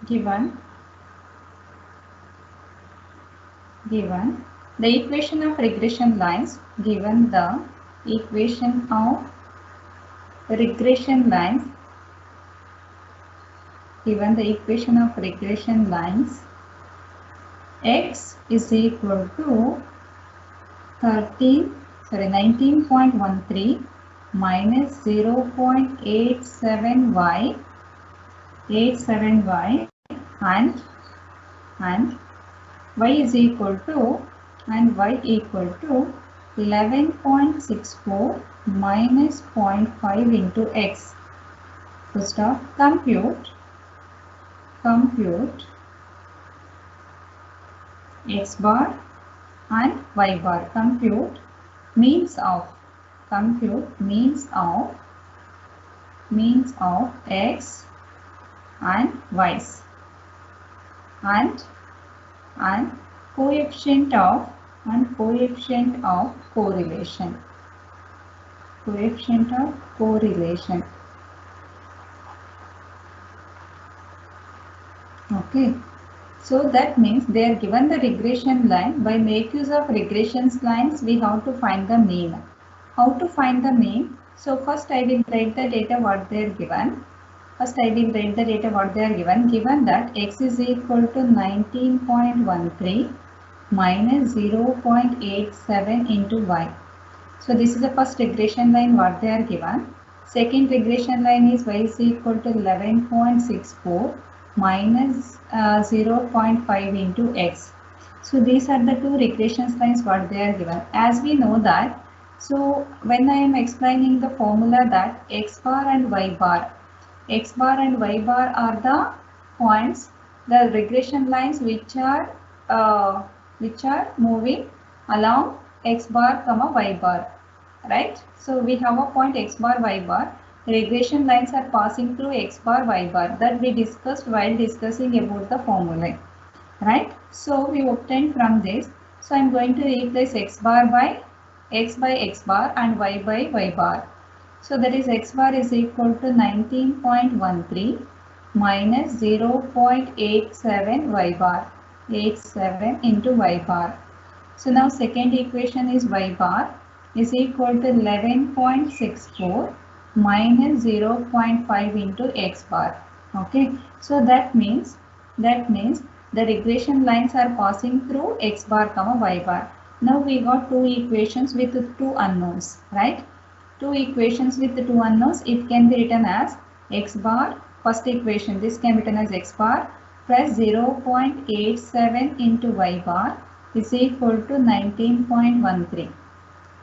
given the equation of regression lines, given the equation of regression lines, x is equal to 19.13 minus 0.87y and y is equal to 11.64 minus 0.5 into x. So start compute x bar and y bar. Compute means of x and y's and coefficient of correlation. Okay. So that means they are given the regression line. By make use of regression lines, we have to find the mean. How to find the mean? So first I will write the data what they are given. Given that x is equal to 19.13 minus 0.87 into y. So this is the first regression line what they are given. Second regression line is y is equal to 11.64 minus 0.5 into x. So these are the two regression lines what they are given. As we know that, so when I am explaining the formula that x bar and y bar are the points, the regression lines which are moving along x bar comma y bar, right? So we have a point x bar y bar. Regression lines are passing through x bar y bar, that we discussed while discussing about the formula, right? So we obtained from this. So I am going to replace x bar by x bar and y by y bar. So that is x bar is equal to 19.13 minus 0.87 y bar, 87 into y bar. So now second equation is y bar is equal to 11.64 minus 0.5 into x bar. Okay, so that means the regression lines are passing through x bar comma y bar. Now we got two equations with two unknowns, right? Two equations with two unknowns, it can be written as x bar, first equation, this can be written as x bar plus 0.87 into y bar is equal to 19.13.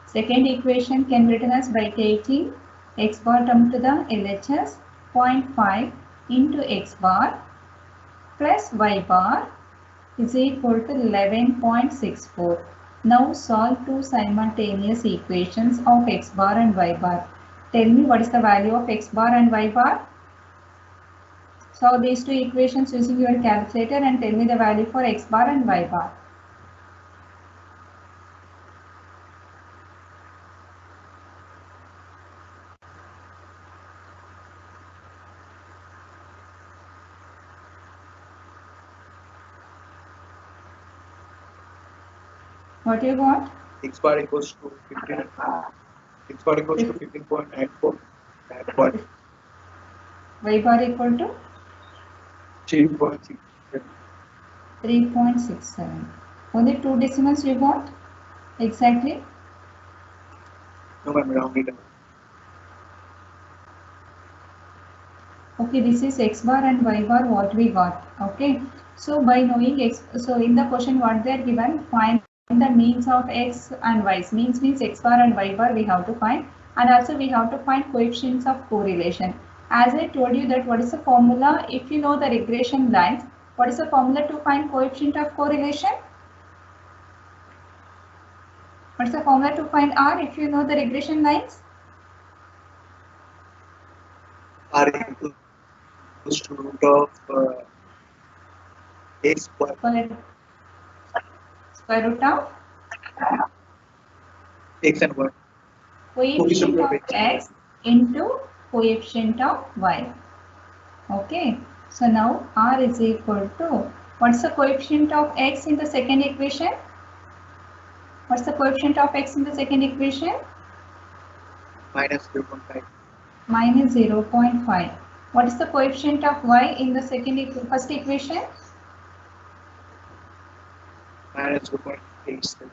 Second equation can be written as by taking x bar term to the LHS 0.5 into x bar plus y bar is equal to 11.64. Now solve two simultaneous equations of x bar and y bar. Tell me what is the value of x bar and y bar. Solve these two equations using your calculator and tell me the value for x bar and y bar. What you got? X bar equals to 15. X bar equals to 15.94. Y bar equal to 3.67. 3.67. Only two decimals you got? Exactly? No, ma'am, rounded up. Okay, this is x bar and y bar what we got. Okay, so by knowing x, so in the question what they are given, find the means of x and y. Means x bar and y bar we have to find, and also we have to find coefficients of correlation. As I told you that what is the formula, if you know the regression lines, what is the formula to find coefficient of correlation? What is the formula to find R if you know the regression lines? R equals to root of x square. Square root of X and y. Coefficient of x into coefficient of y. Okay, So now r is equal to, what's the coefficient of x in the second equation? What's the coefficient of x in the second equation? minus 0.5. Minus 0.5. What is the coefficient of y in the first equation? Minus 0.87.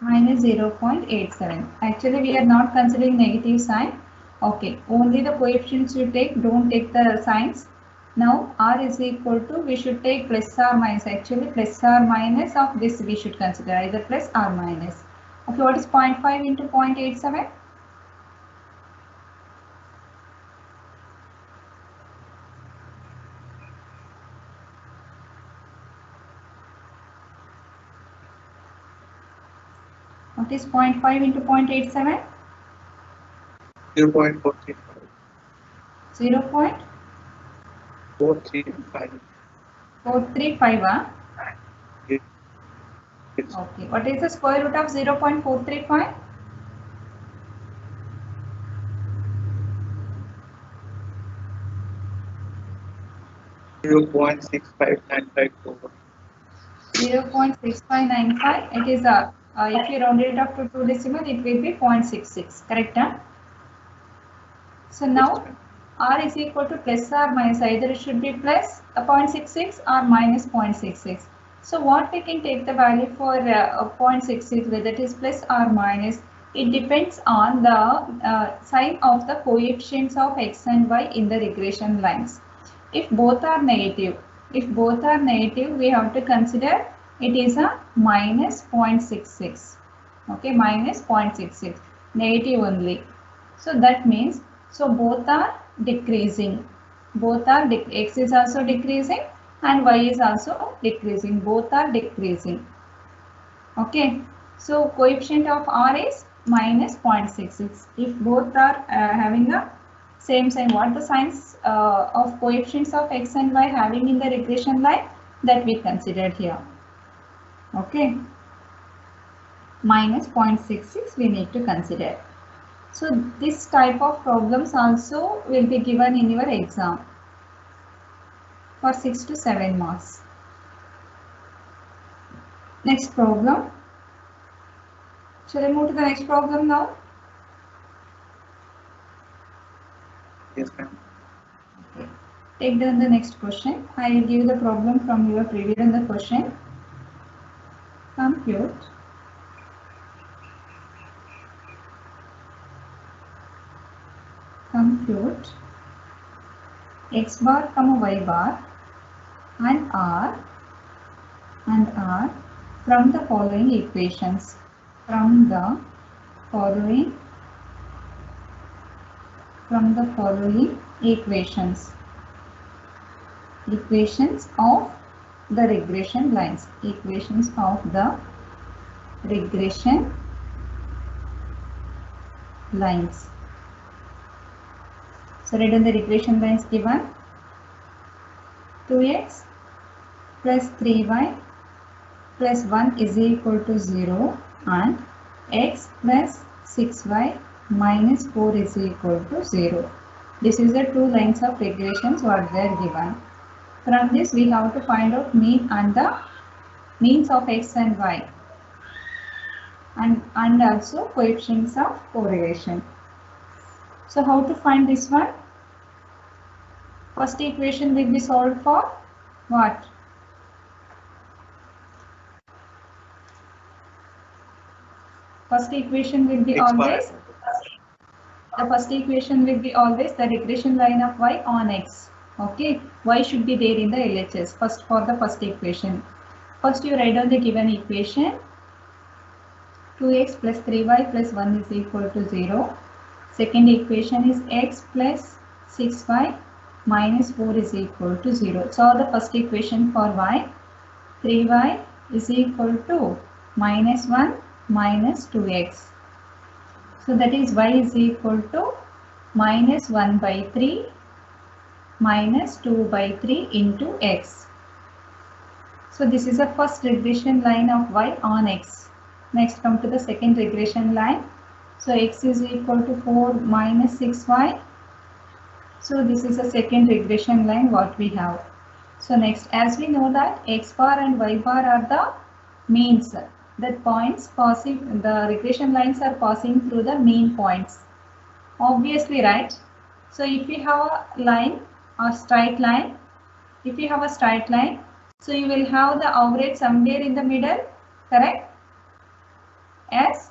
Minus 0.87. Actually, we are not considering negative sign. Okay, only the coefficients you take, don't take the signs. Now r is equal to, we should take plus or minus. Actually, plus or minus of this we should consider, either plus or minus. Okay, what is 0.5 into 0.87? What is 0.5 into 0.87? 0.435. 0.435. 435. Yes. Okay, what is the square root of 0.435? 0.6595. 0.6595. It is if you round it up to 2 decimal, it will be 0.66. Correct? Huh? So now r is equal to plus or minus. Either it should be plus 0.66 or minus 0.66. So what we can take the value for 0.66, whether it is plus or minus, it depends on the sign of the coefficients of x and y in the regression lines. If both are negative, we have to consider it is a minus 0.66. Okay, minus 0.66, negative only. So that means, so both are decreasing. X is also decreasing and y is also decreasing. Both are decreasing. Okay, so coefficient of r is minus 0.66. If both are having a same sign, what the signs of coefficients of x and y having in the regression line, that we considered here. Okay, minus 0.66 we need to consider. So this type of problems also will be given in your exam for 6 to 7 marks. Next problem. Shall I move to the next problem now? Yes, ma'am. Okay. Take down the next question. I will give the problem from your preview in the question. Compute x bar comma y bar and r from the following equations. From the following equations of the regression lines. Equations of the regression lines. So write down the regression lines given. 2x plus 3y plus 1 is equal to 0 and x plus 6y minus 4 is equal to 0. This is the two lines of regressions what they are given. From this we have to find out mean and the means of x and y, and also coefficients of correlation. So how to find this one? First equation will be solved for what? First equation will be always, the first equation will be always the regression line of y on x. Okay, y should be there in the LHS first for the first equation. First you write down the given equation. 2x plus 3y plus 1 is equal to 0. Second equation is x plus 6y minus 4 is equal to 0. So the first equation for y, 3y is equal to minus 1 minus 2x. So that is y is equal to minus 1 by 3 minus 2 by 3 into x. So this is the first regression line of y on x. Next come to the second regression line. So x is equal to 4 minus 6y. So this is the second regression line what we have. So next, as we know that x bar and y bar are the means, that points passing, the regression lines are passing through the mean points. Obviously, right? So if you have a line, a straight line, if you have a straight line, so you will have the average somewhere in the middle, correct? Yes?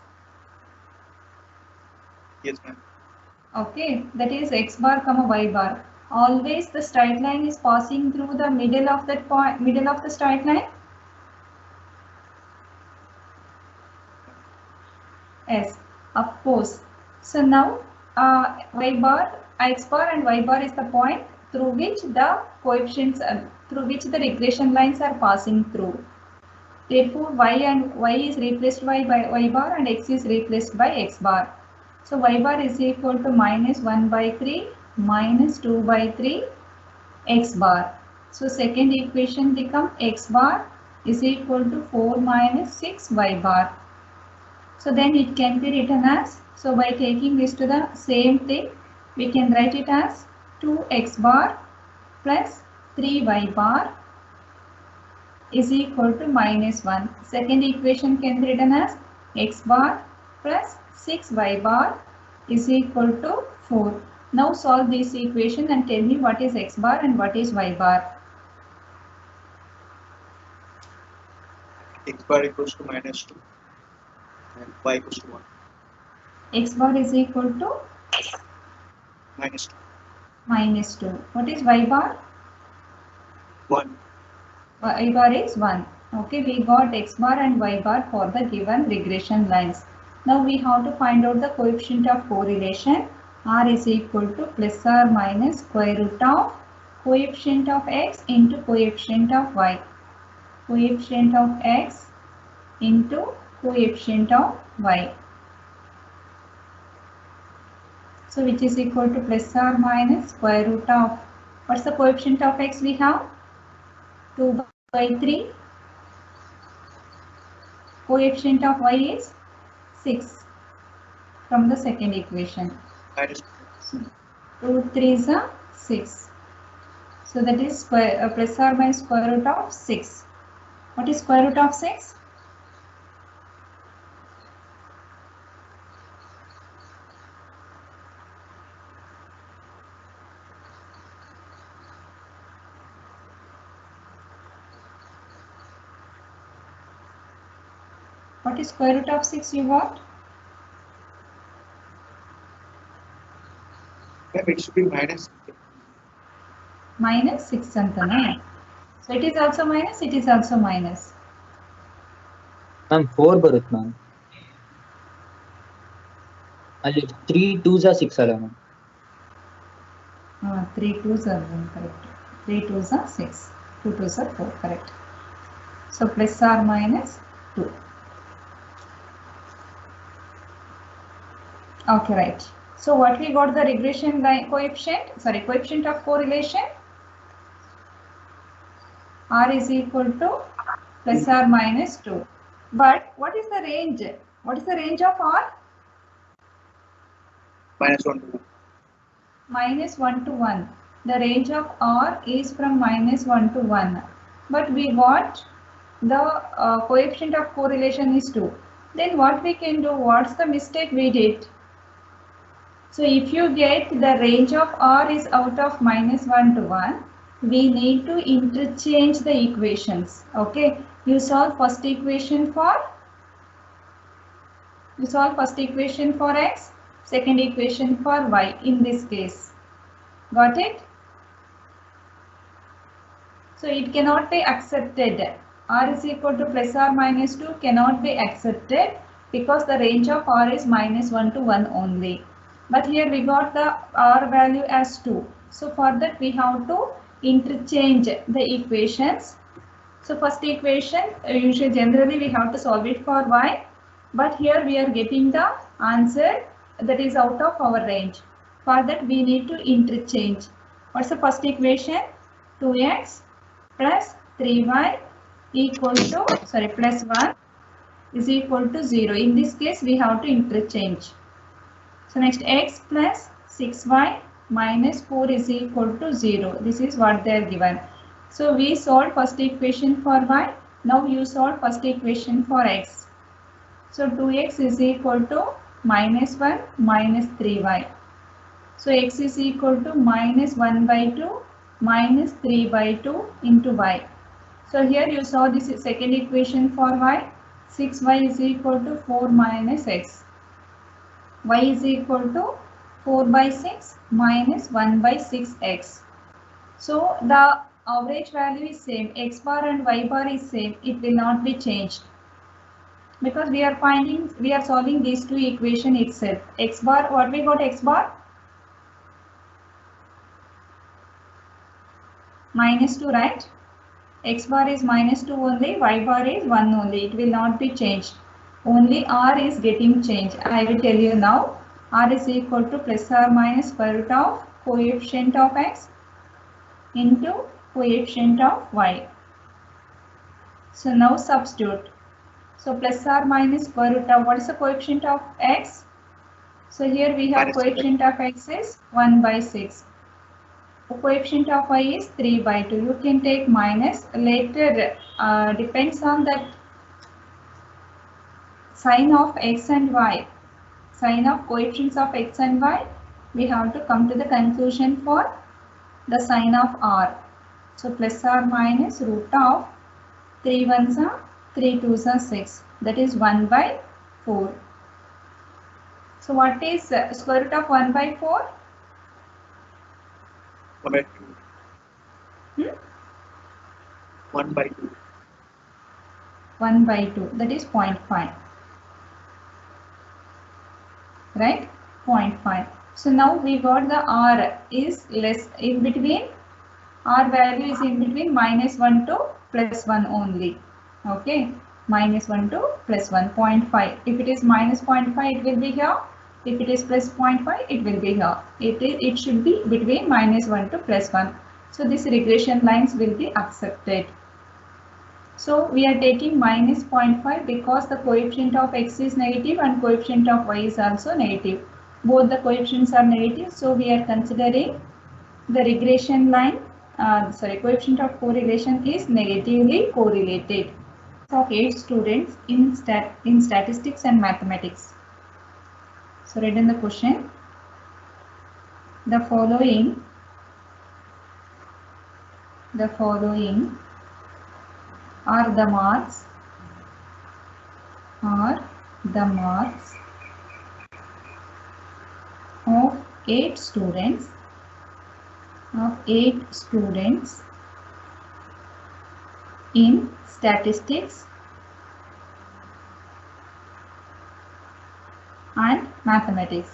Yes, ma'am. Okay, that is x bar comma y bar. Always the straight line is passing through the middle of that point, middle of the straight line. Yes, of course. So now y bar, x bar and y bar is the point through which the coefficients, through which the regression lines are passing through. Therefore, y is replaced by y bar and x is replaced by x bar. So y bar is equal to minus 1 by 3 minus 2 by 3 x bar. So second equation become x bar is equal to 4 minus 6 y bar. So then it can be written as, so by taking this to the same thing, we can write it as 2x bar plus 3y bar is equal to minus 1. Second equation can be written as x bar plus 6y bar is equal to 4. Now solve this equation and tell me what is x bar and what is y bar. X bar equals to minus 2 and y equals to 1. X bar is equal to Minus 2. minus 2. What is y bar? 1. Y bar is 1. Okay, we got x bar and y bar for the given regression lines. Now we have to find out the coefficient of correlation. R is equal to plus or minus square root of coefficient of x into coefficient of y. Coefficient of x into coefficient of y. So which is equal to plus or minus square root of, what's the coefficient of x we have? 2 by 3. Coefficient of y is 6 from the second equation. Minus 2 3s are 6. So that is square, plus or minus square root of 6. What is square root of 6? What is square root of 6 you got? it should be minus. Minus 6 antana. So it is also minus, it is also minus. Ma'am, 4 barut ma'am. Ali 3 2s are 6 ala ma'am. 3 2s are 1, correct. 3 2s are 6. 2 2s are 4, correct. So plus or minus 2. Okay, right. So what we got the regression line coefficient, sorry, coefficient of correlation. R is equal to plus or minus 2. But what is the range? What is the range of R? Minus 1 to 1. Minus 1 to 1. The range of R is from minus 1 to 1. But we got the coefficient of correlation is 2. Then what we can do? What's the mistake we did? So if you get the range of R is out of minus 1 to 1, we need to interchange the equations. Okay, you solve first equation for x, second equation for y in this case. Got it? So it cannot be accepted. R is equal to plus or minus 2 cannot be accepted because the range of R is minus 1 to 1 only. But here we got the R value as 2. So for that we have to interchange the equations. So first equation, usually generally we have to solve it for y. But here we are getting the answer that is out of our range. For that we need to interchange. What's the first equation? 2x plus 3y equal to, sorry, plus 1 is equal to 0. In this case we have to interchange. So next x plus 6y minus 4 is equal to 0. This is what they are given. So we solved first equation for y. Now you solve first equation for x. So 2x is equal to minus 1 minus 3y. So x is equal to minus 1 by 2 minus 3 by 2 into y. So here you saw this is second equation for y. 6y is equal to 4 minus x. Y is equal to 4 by 6 minus 1 by 6x. So the average value is same. X bar and y bar is same. It will not be changed. Because we are solving these two equation itself. X bar, what we got x bar? Minus 2, right? X bar is minus 2 only, y bar is 1 only. It will not be changed. Only r is getting changed. I will tell you now. R is equal to plus or minus square root of coefficient of x into coefficient of y. So now substitute. So plus or minus square root of, what is the coefficient of x? So here we have coefficient of x is 1 by 6. Coefficient of y is 3 by 2. You can take minus. Later depends on that sign of x and y. Sign of coefficients of x and y. We have to come to the conclusion for the sign of r. So plus or minus root of 3 ones are 3 twos are 6. That is 1 by 4. So what is square root of 1 by 4? 1 by 2. 1 by 2. 1 by 2. That is 0.5. Right? 0.5. So now we got the r is less in between. R value is in between minus 1 to plus 1 only. Okay. Minus 1 to plus 1. 0.5. If it is minus 0.5, it will be here. If it is plus 0.5, it will be here. It should be between minus 1 to plus 1. So this regression lines will be accepted. So we are taking minus 0.5 because the coefficient of x is negative and coefficient of y is also negative. Both the coefficients are negative. So we are considering the regression line, coefficient of correlation is negatively correlated. Of 8 students in statistics and mathematics. So read in the question. The following are the marks of 8 students in statistics and mathematics.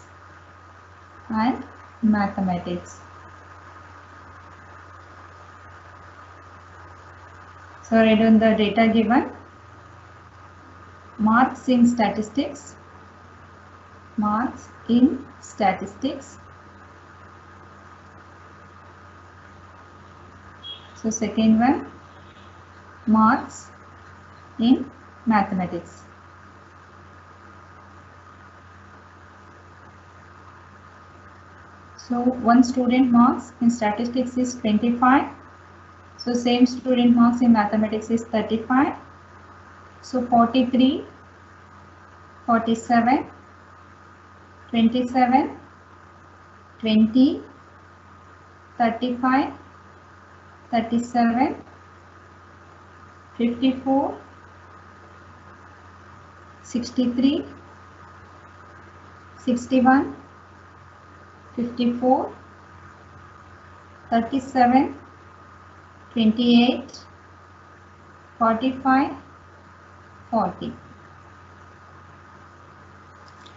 So read on the data given. Marks in statistics. So second one, marks in mathematics. So one student marks in statistics is 25. So same student marks in mathematics is 35. So 43, 47, 27, 20, 35, 37, 54, 63, 61, 54, 37, 28, 45, 40.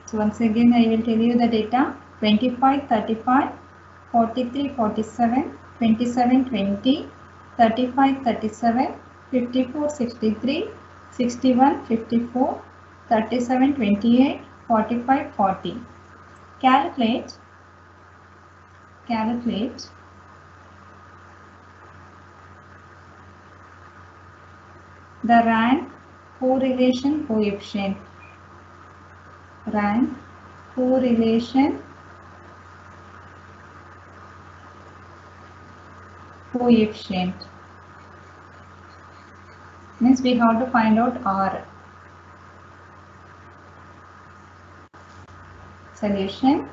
So once again I will tell you the data. 25, 35, 43, 47, 27, 20, 35, 37, 54, 63, 61, 54, 37, 28, 45, 40. Calculate the rank correlation coefficient. Means we have to find out R. Solution.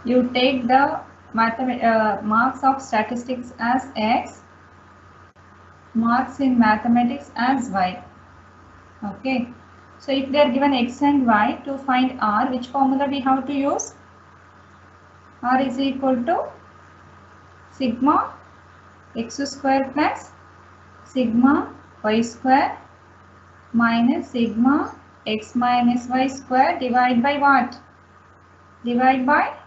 You take the marks of statistics as X, marks in mathematics as Y. Okay. So if they are given X and Y, to find R, which formula we have to use? R is equal to sigma X square plus sigma Y square minus sigma X minus Y square divided by what? Divide by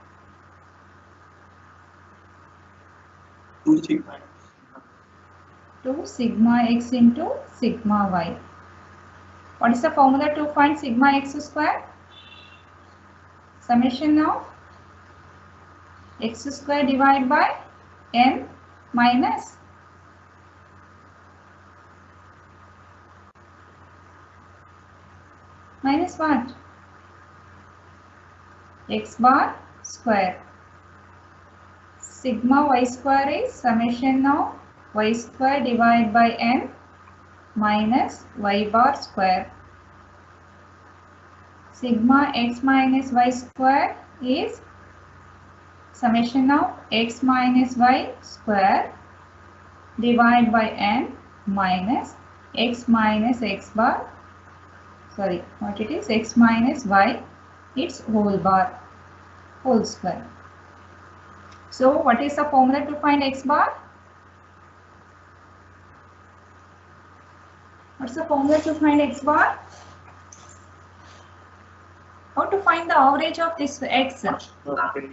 2 sigma. 2 sigma X into sigma Y. What is the formula to find sigma X square? Summation of X square divided by N minus what? X bar square. Sigma Y square is summation of Y square divided by N minus Y bar square. Sigma X minus Y square is summation of X minus Y square divided by N minus X minus X bar. Sorry, what it is? X minus Y, its whole bar, whole square. So what is the formula to find X bar? What's the formula to find X bar? How to find the average of this X? Okay.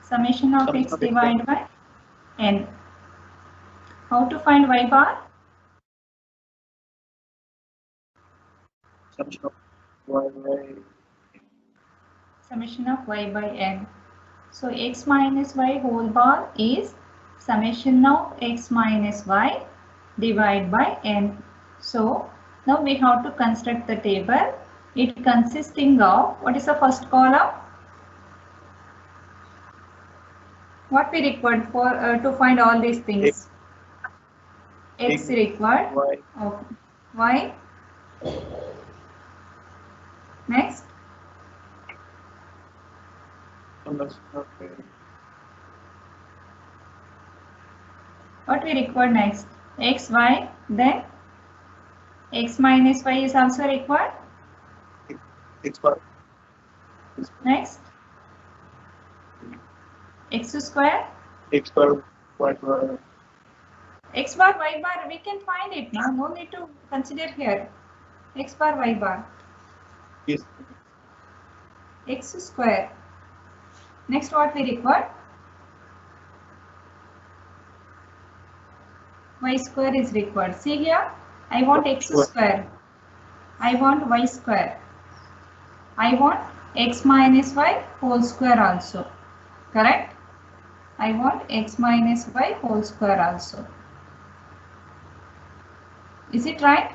Summation of X divided by N. How to find Y bar? Summation of Y by Summation of Y by N. So X minus Y whole bar is summation of X minus Y divided by N. So now we have to construct the table. It consisting of, what is the first column? What we required for to find all these things? X required. Y. Okay. Y. Next. Okay. What we required next? X, Y, then X minus Y is also required. X bar. Next. X square. X bar. Y bar. X bar, Y bar, we can find it now. No need to consider here. X bar, Y bar. Yes. X square. Next, what we require? Y square is required. See here, I want X square. I want Y square. I want X minus Y whole square also. Correct? I want X minus Y whole square also. Is it right?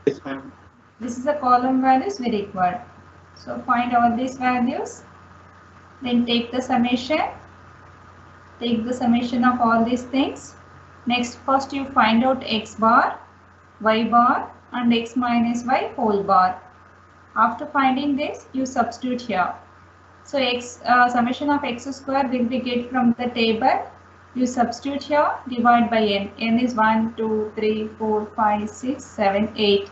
Yes, ma'am. This is the column values we required. So find all these values. Then take the summation. Take the summation of all these things. Next, first you find out X bar, Y bar and X minus Y whole bar. After finding this, you substitute here. So summation of X square will be get from the table. You substitute here, divide by N. N is 1, 2, 3, 4, 5, 6, 7, 8.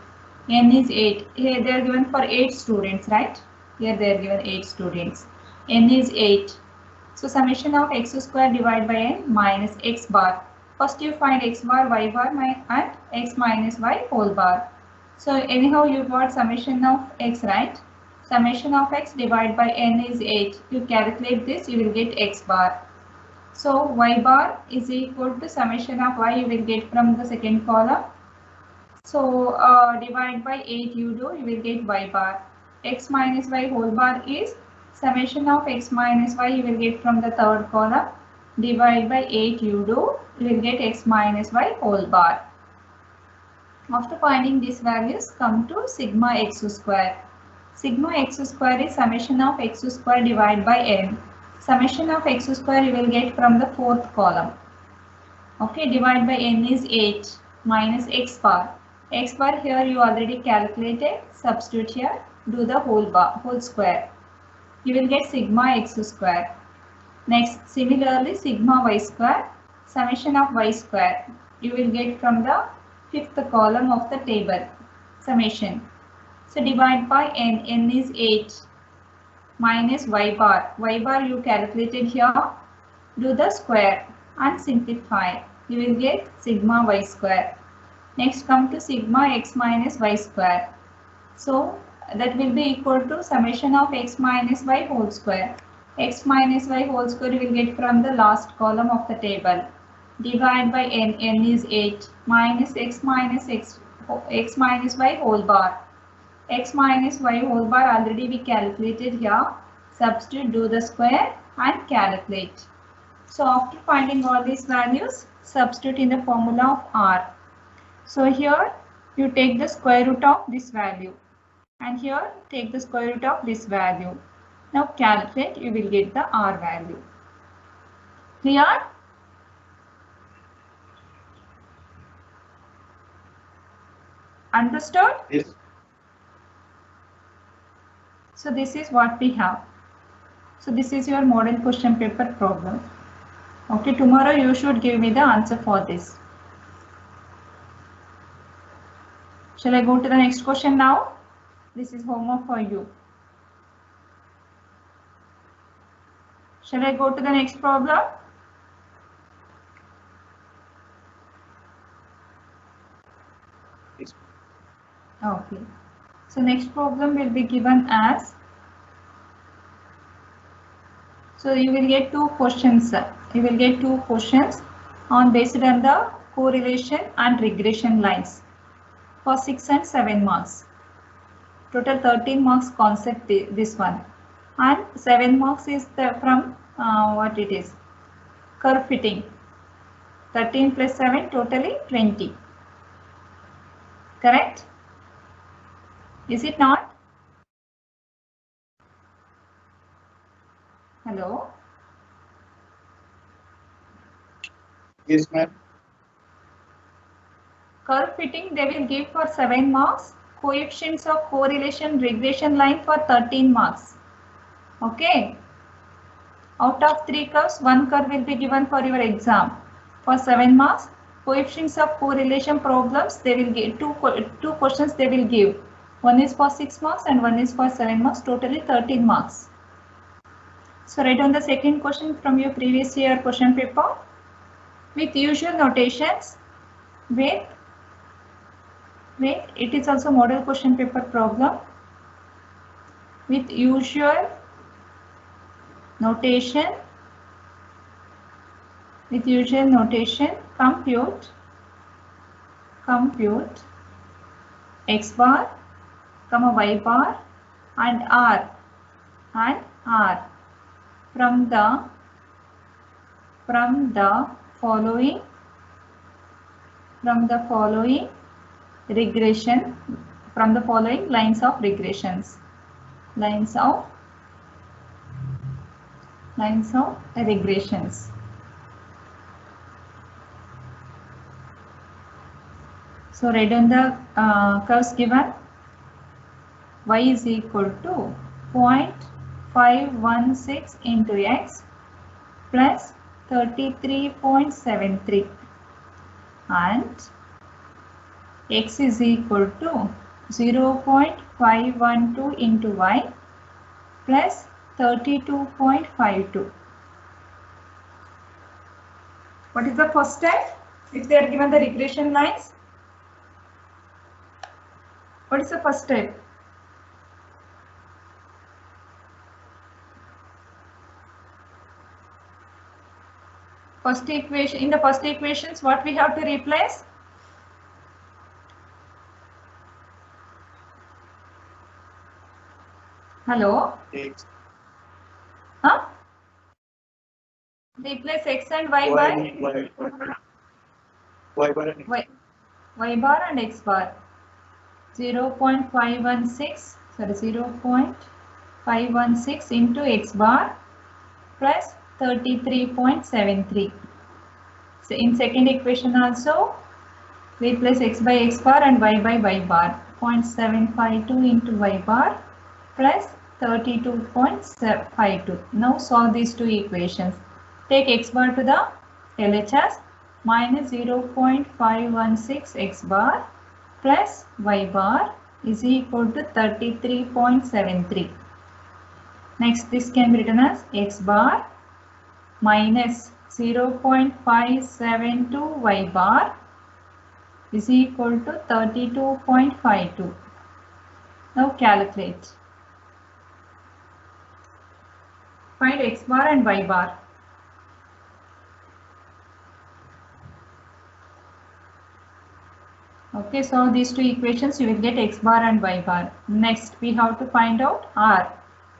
N is 8. Here they are given for 8 students, right? Here they are given 8 students. N is 8. So summation of X square divided by N minus X bar. First you find X bar, Y bar and X minus Y whole bar. So anyhow you got summation of X, right? Summation of X divided by N is 8. You calculate this, you will get X bar. So Y bar is equal to summation of Y you will get from the second column. So divide by 8 you do, you will get Y bar. X minus Y whole bar is summation of X minus Y you will get from the third column. Divide by 8 you do, you will get X minus Y whole bar. After finding these values, come to sigma X square. Sigma X square is summation of X square divided by N. Summation of X square you will get from the fourth column. Okay, divide by n is 8 minus x bar. X bar here you already calculated. Substitute here. Do the whole square. You will get sigma x square. Next, similarly, sigma y square, summation of y square. You will get from the fifth column of the table. Summation. So divide by n. N is 8 minus y bar. Y bar you calculated here. Do the square and simplify. You will get sigma y square. Next, come to sigma x minus y square. So that will be equal to summation of x minus y whole square. X minus y whole square you will get from the last column of the table. Divide by n. N is 8 minus x minus y whole bar. X minus y whole bar already we calculated here. Substitute, do the square and calculate. So after finding all these values, substitute in the formula of r. So here you take the square root of this value and here take the square root of this value. Now calculate, you will get the r value. Clear? Understood? Yes. So this is what we have. So this is your model question paper problem. Okay, tomorrow you should give me the answer for this. Shall I go to the next question now? This is homework for you. Shall I go to the next problem? Yes. Okay. So next problem will be given as. So you will get two questions. You will get two questions on based on the correlation and regression lines for 6 and 7 marks. Total 13 marks concept this one, and 7 marks is from what it is, curve fitting. 13 plus 7 totally 20. Correct? Is it not? Hello? Yes, ma'am. Curve fitting they will give for 7 marks. Coefficients of correlation regression line for 13 marks. Okay. Out of 3 curves, 1 curve will be given for your exam. For 7 marks, coefficients of correlation problems, they will give two questions they will give. One is for 6 marks and one is for 7 marks, totally 13 marks. So write on the second question from your previous year question paper with usual notations. Wait, it is also model question paper problem. With usual notation, compute x bar, y bar and r from the following regression, from the following lines of regressions. So write on the curves given. Y is equal to 0.516 into x plus 33.73 and x is equal to 0.512 into y plus 32.52. What is the first step? If they are given the regression lines, what is the first step? First equation, in the first equations, what we have to replace? Hello? X. Huh? Replace x and y by Y bar and X. Y bar and x bar. 0.516 into x bar plus 33.73. So in second equation also, replace x by x bar and y by y bar. 0.752 into y bar plus 32.52. Now solve these two equations. Take x bar to the LHS, minus 0.516 x bar plus y bar is equal to 33.73. Next, this can be written as x bar minus 0.572 y bar is equal to 32.52. Now calculate. Find x bar and y bar. Okay, so these two equations you will get x bar and y bar. Next, we have to find out r.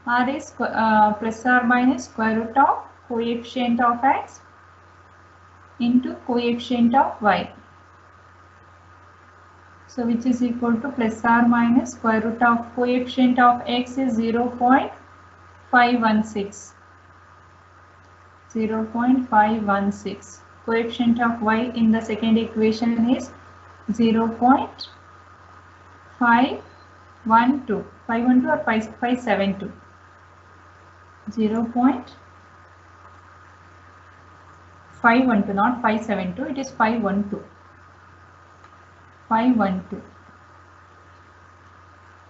R is plus or minus square root of coefficient of x into coefficient of y. So which is equal to plus or minus square root of coefficient of x is 0.516. 0.516. Coefficient of y in the second equation is 0.512. 512 or 572? 0.512, not 572, it is 512. 512.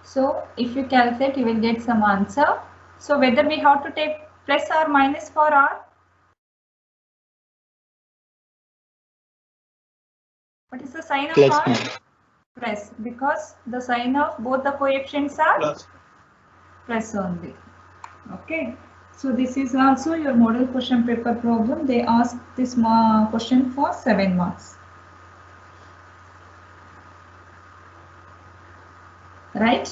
So if you calculate, you will get some answer. So whether we have to take plus or minus for r? What is the sign of Plus, r? ma'am. Plus, because the sign of both the coefficients are Plus. plus only. Okay. So this is also your model question paper problem. They ask this question for 7 marks. Right?